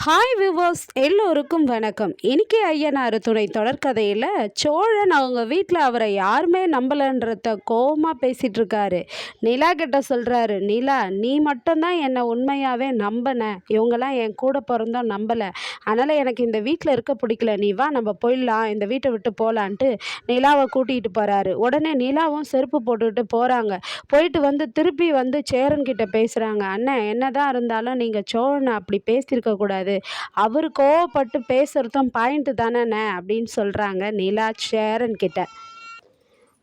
Hi viewers எல்லோருக்கும் வணக்கம். இன்னைக்கு ஐயனார் துணை தொடர்கதையில் சோழன் அவங்க வீட்டில் அவரை யாருமே நம்பலன்றத கோவமாக பேசிகிட்டு இருக்காரு. நிலா கிட்ட சொல்கிறாரு, நிலா நீ மட்டும்தான் என்னை உண்மையாகவே நம்பின, இவங்கெல்லாம் என் கூட பிறந்தோம் நம்பலை, அதனால் எனக்கு இந்த வீட்டில் இருக்க பிடிக்கல, நீ வா நம்ம போயிடலாம், இந்த வீட்டை விட்டு போகலான்ட்டு நிலாவை கூட்டிகிட்டு போகிறாரு. உடனே நிலாவும் செருப்பு போட்டுக்கிட்டு போகிறாங்க. போயிட்டு வந்து திருப்பி வந்து சேரன்கிட்ட பேசுகிறாங்க, அண்ணன் என்னதான் இருந்தாலும் நீங்கள் சோழனை அப்படி பேசியிருக்க கூடாது, அவரு கோவப்பட்டு பேசுறதும் பாயிண்ட் தானே அப்படின்னு சொல்றாங்க நிலா சேரன் கிட்ட.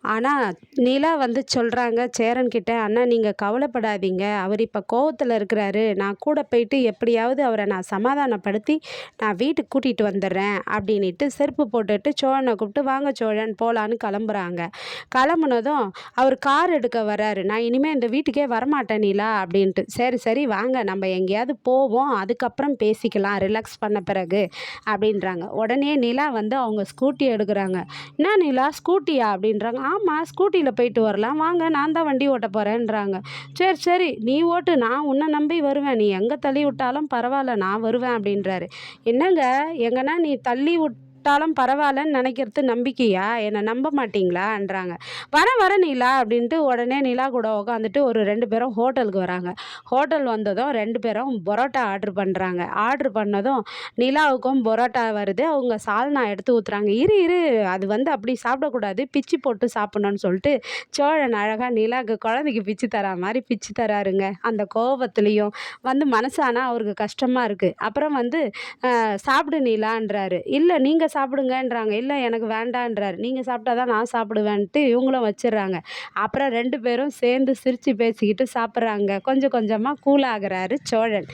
ஆனால் நிலா வந்து சொல்கிறாங்க சேரன்கிட்ட, அண்ணா நீங்கள் கவலைப்படாதீங்க, அவர் இப்போ கோவத்தில் இருக்கிறாரு, நான் கூட போயிட்டு எப்படியாவது அவரை நான் சமாதானப்படுத்தி நான் வீட்டுக்கு கூட்டிகிட்டு வந்துடுறேன் அப்படின்ட்டு செருப்பு போட்டுட்டு சோழனை கூப்பிட்டு வாங்க சோழன் போகலான்னு கிளம்புறாங்க. கிளம்புனதும் அவர் கார் எடுக்க வர்றாரு. நான் இனிமேல் இந்த வீட்டுக்கே வரமாட்டேன் நிலா அப்படின்ட்டு. சரி சரி வாங்க நம்ம எங்கேயாவது போவோம், அதுக்கப்புறம் பேசிக்கலாம் ரிலாக்ஸ் பண்ண பிறகு அப்படின்றாங்க. உடனே நிலா வந்து அவங்க ஸ்கூட்டி எடுக்கிறாங்க. என்ன நிலா ஸ்கூட்டியா அப்படின்றாங்க. ஆமாம் ஸ்கூட்டியில் போயிட்டு வரலாம் வாங்க, நான் தான் வண்டி ஓட்ட போகிறேன்றாங்க. சரி சரி நீ ஓட்டு, நான் உன்னை நம்பி வருவேன், நீ எங்கே தள்ளி விட்டாலும் பரவாயில்ல நான் வருவேன் அப்படின்றாரு. என்னங்க எங்கன்னா நீ தள்ளி விட்டாலும் பரவாயில்லன்னு நினைக்கிறது நம்பிக்கையா, என்னை நம்ப மாட்டிங்களான்றாங்க. வர நிலா அப்படின்ட்டு உடனே நிலா கூட உட்காந்துட்டு ஒரு 2 பேரும் ஹோட்டலுக்கு வராங்க. ஹோட்டல் வந்ததும் 2 பேரும் பரோட்டா ஆர்டர் பண்ணுறாங்க. ஆர்டர் பண்ணதும் நிலாவுக்கும் பரோட்டா வருது. அவங்க சால்னா எடுத்து ஊற்றுறாங்க. இரு இரு அது வந்து அப்படி சாப்பிடக்கூடாது, பிச்சு போட்டு சாப்பிட்ணுன்னு சொல்லிட்டு சோழன் அழகாக நிலாவுக்கு குழந்தைக்கு பிச்சு தரா மாதிரி பிச்சு தராருங்க. அந்த கோபத்துலேயும் வந்து மனசானா அவருக்கு கஷ்டமாக இருக்குது. அப்புறம் வந்து சாப்பிடு நிலான்றாரு. இல்லை நீங்கள் சாப்பிடுங்கன்றாங்க. இல்லை எனக்கு வேண்டான்றாரு. நீங்கள் சாப்பிட்டா தான் நான் சாப்பிடுவேன்ட்டு இவங்களும் வச்சிடுறாங்க. அப்புறம் 2 பேரும் சேர்ந்து சிரித்து பேசிக்கிட்டு சாப்பிட்றாங்க. கொஞ்சம் கொஞ்சமாக கூலாகிறாரு சோழன்.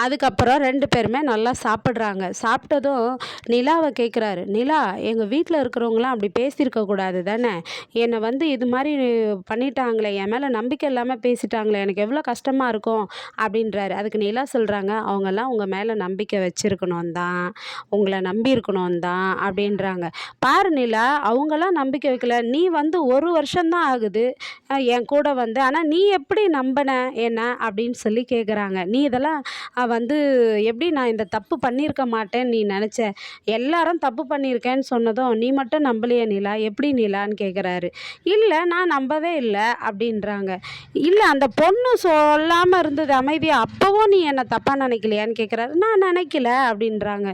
அதுக்கப்புறம் 2 பேருமே நல்லா சாப்பிட்றாங்க. சாப்பிட்டதும் நிலாவை கேட்குறாரு, நிலா எங்கள் வீட்டில் இருக்கிறவங்களாம் அப்படி பேசியிருக்க கூடாது தானே, என்னை வந்து இது மாதிரி பண்ணிட்டாங்களே, என் மேலே நம்பிக்கை இல்லாமல் பேசிட்டாங்களே, எனக்கு எவ்வளோ கஷ்டமாக இருக்கும் அப்படின்றாரு. அதுக்கு நிலா சொல்கிறாங்க, அவங்கெல்லாம் உங்கள் மேலே நம்பிக்கை வச்சுருக்கணும் தான், உங்களை நம்பி இருக்கணும் தான் அப்படின்றாங்க. பாரு நிலா அவங்கெல்லாம் நம்பிக்கை வைக்கல, நீ வந்து 1 வருஷம்தான் ஆகுது என் கூட வந்து, ஆனால் நீ எப்படி நம்பின என்ன அப்படின்னு சொல்லி கேட்குறாங்க. நீ இதெல்லாம் வந்து எப்படி நான் இந்த தப்பு பண்ணியிருக்க மாட்டேன்னு நீ நினச்ச, எல்லாரும் தப்பு பண்ணியிருக்கேன்னு சொன்னதும் நீ மட்டும் நம்பலையே நிலா, எப்படி நிலான்னு கேட்குறாரு. இல்லை நான் நம்பவே இல்லை அப்படின்றாங்க. இல்லை அந்த பொண்ணு சொல்லாமல் இருந்தது அமைதியாக, அப்போவும் நீ என்னை தப்பாக நினைக்கலையான்னு கேட்குறாரு. நான் நினைக்கல அப்படின்றாங்க.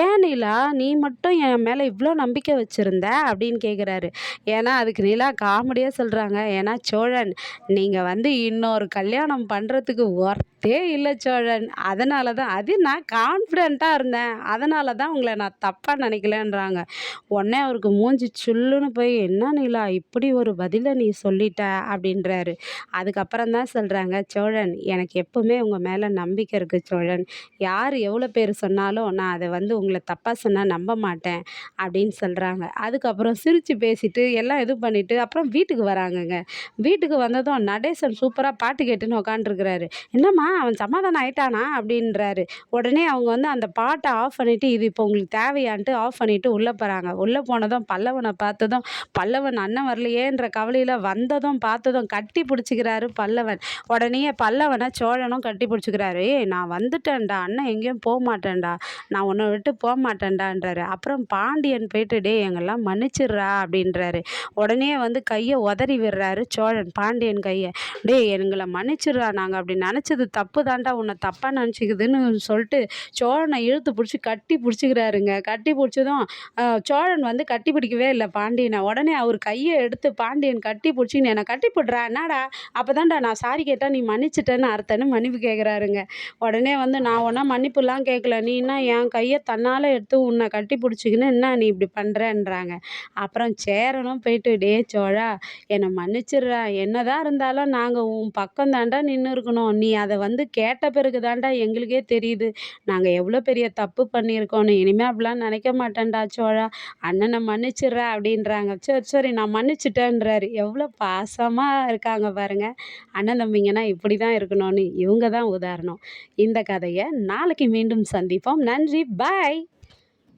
ஏன் நிலா நீ மட்டும் என் மேலே இவ்வளோ நம்பிக்கை வச்சுருந்த அப்படின்னு கேட்குறாரு. ஏன்னா அதுக்கு நிலா காமெடியாக சொல்கிறாங்க, ஏன்னா சோழன் நீங்கள் வந்து இன்னொரு கல்யாணம் பண்ணுறதுக்கு ஒர்த்தே இல்லை சோழன், அதனால தான் அது நான் கான்ஃபிடெண்ட்டாக இருந்தேன், அதனால தான் உங்களை நான் தப்பாக நினைக்கலன்றாங்க. உடனே அவருக்கு மூஞ்சி சுல்லுன்னு போய், என்ன நிலா இப்படி ஒரு பதிலை நீ சொல்லிட்ட அப்படின்றாரு. அதுக்கப்புறம் தான் சொல்கிறாங்க, சோழன் எனக்கு எப்போவுமே உங்கள் மேலே நம்பிக்கை இருக்குது சோழன், யார் எவ்வளோ பேர் சொன்னாலும் நான் அதை வந்து உங்களை தப்பாக சொன்னால் நம்ப மாட்டேன் அப்படின்னு சொல்கிறாங்க. அதுக்கப்புறம் சிரித்து பேசிட்டு எல்லாம் இது பண்ணிவிட்டு அப்புறம் வீட்டுக்கு வராங்கங்க. வீட்டுக்கு வந்ததும் நடேசன் சூப்பராக பாட்டு கேட்டுன்னு உக்காண்ட்ருக்கிறாரு. என்னம்மா அவன் சமாதானம் ஆயிட்டானா அப்படின்றாரு. உடனே அவங்க வந்து அந்த பாட்டை ஆஃப் பண்ணிவிட்டு இது இப்போ உங்களுக்கு தேவையான்ட்டு ஆஃப் பண்ணிவிட்டு உள்ளே போகிறாங்க. உள்ளே போனதும் பல்லவனை பார்த்ததும், பல்லவன் அண்ணன் வரலையேன்ற கவலையில் வந்ததும் பார்த்ததும் கட்டி பிடிச்சிக்கிறாரு பல்லவன். உடனே பல்லவனை சோழனும் கட்டி பிடிச்சிக்கிறாரு. ஏய் நான் வந்துட்டேன்டா, அண்ணன் எங்கேயும் போக மாட்டேன்டா, நான் உன்னை விட்டு போக மாட்டேன்டான்றாரு. அப்புறம் பாண்டியன் போயிட்டு டே எங்கெல்லாம் மன்னிச்சிடுறா அப்படின்றாரு. உடனே வந்து கையை உதறி விடுறாரு சோழன் பாண்டியன் கையை. டே எங்களை மன்னிச்சிடுறா, நாங்கள் அப்படி நினச்சது தப்பு தான்டா, உன்னை தப்பாக நினச்சிக்குதுன்னு சொல்லிட்டு சோழனை இழுத்து பிடிச்சி கட்டி பிடிச்சிக்கிறாருங்க. கட்டி பிடிச்சதும் சோழன் வந்து கட்டி பிடிக்கவே இல்லை பாண்டியனை. உடனே அவர் கையை எடுத்து பாண்டியன் கட்டி பிடிச்சின்னு என்னை கட்டி போடுறா என்னடா, அப்போ தான்டா நான் சாரி கேட்டால் நீ மன்னிச்சிட்டேன்னு அர்த்தம்னு மன்னிப்பு கேட்குறாருங்க. உடனே வந்து நான் ஒன்றா மன்னிப்புலாம் கேட்கல, நீ என்ன என் கையை தன்னால் எடுத்து உன்னை கட்டி பிடிச்சிக்கின்னு என்ன நீ இப்படி பண்ணுறேன்றாங்க. அப்புறம் சேரனும் போயிட்டு டே சோழா என்னை மன்னிச்சிடுறா, என்னதான் இருந்தாலும் நாங்கள் உன் பக்கம் தாண்டா நின்று இருக்கணும், நீ அதை வந்து கேட்ட பிறகு தாண்டா எங்களுக்கே தெரியுது நாங்கள் எவ்வளோ பெரிய தப்பு பண்ணியிருக்கோன்னு, இனிமேல் அப்படிலாம் நினைக்க மாட்டேன்டா சோழா, அண்ணனை மன்னிச்சிடுறா அப்படின்றாங்க. சரி சரி நான் மன்னிச்சிட்டேன்றாரு. எவ்வளோ பாசமாக இருக்காங்க பாருங்க. அண்ணன் தம்பிங்கன்னா இப்படி தான் இருக்கணும்னு இவங்க தான் உதாரணம். இந்த கதையை நாளைக்கு மீண்டும் சந்திப்போம். நன்றி, பாய்.